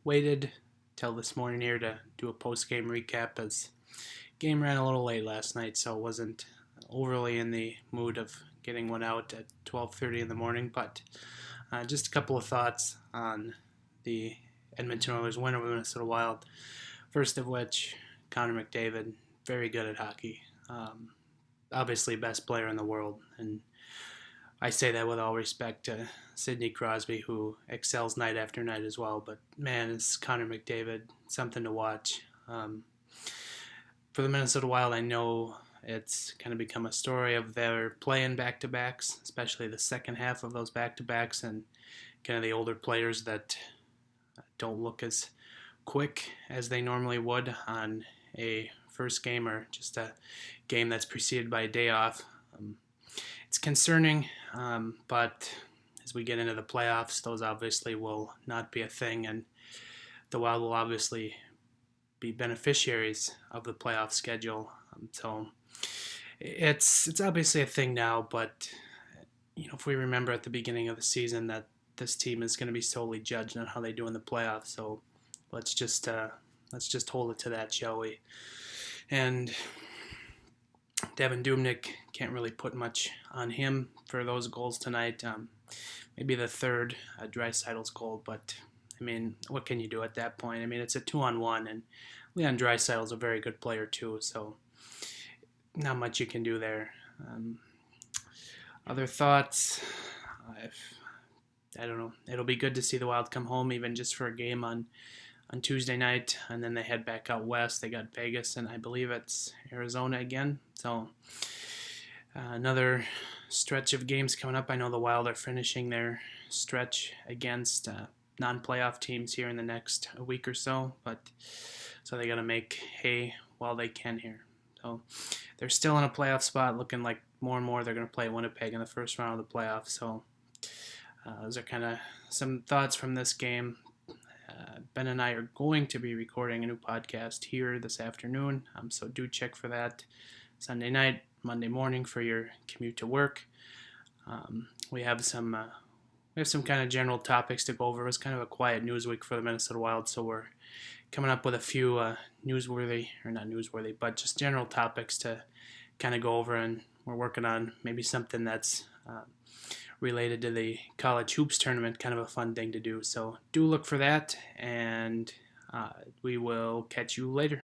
Waited till this morning here to do a post-game recap as game ran a little late last night, so wasn't overly in the mood of getting one out at 12:30 in the morning. But just a couple of thoughts on the Edmonton Oilers win over Minnesota Wild. First of which, Connor McDavid, very good at hockey. Obviously, best player in the world, and I say that with all respect to Sidney Crosby, who excels night after night as well. But man, is Connor McDavid something to watch. For the Minnesota Wild, I know it's kind of become a story of their playing back-to-backs, especially the second half of those back-to-backs, and kind of the older players that don't look as quick as they normally would on a first game or just a game that's preceded by a day off. It's concerning, but as we get into the playoffs, those obviously will not be a thing, and the Wild will obviously be beneficiaries of the playoff schedule. So it's obviously a thing now, but if we remember at the beginning of the season that this team is going to be solely judged on how they do in the playoffs, so let's just hold it to that, shall we? And Devin Dubnyk, can't really put much on him for those goals tonight. Maybe the third, Draisaitl's goal, but I mean, what can you do at that point? I mean, it's a 2-on-1, and Leon Draisaitl's a very good player too, so not much you can do there. Other thoughts? I don't know. It'll be good to see the Wild come home, even just for a game on Tuesday night, and then they head back out west. They got Vegas, and I believe it's Arizona again. So another stretch of games coming up. I know the Wild are finishing their stretch against non-playoff teams here in the next week or so, so they got to make hay while they can here. So they're still in a playoff spot, looking like more and more they're going to play Winnipeg in the first round of the playoffs. So those are kind of some thoughts from this game. Ben and I are going to be recording a new podcast here this afternoon, so do check for that Sunday night, Monday morning for your commute to work. We have some kind of general topics to go over. It was kind of a quiet news week for the Minnesota Wild, so we're coming up with a few not newsworthy, but just general topics to kind of go over, and we're working on maybe something that's related to the college hoops tournament, kind of a fun thing to do. So do look for that, and we will catch you later.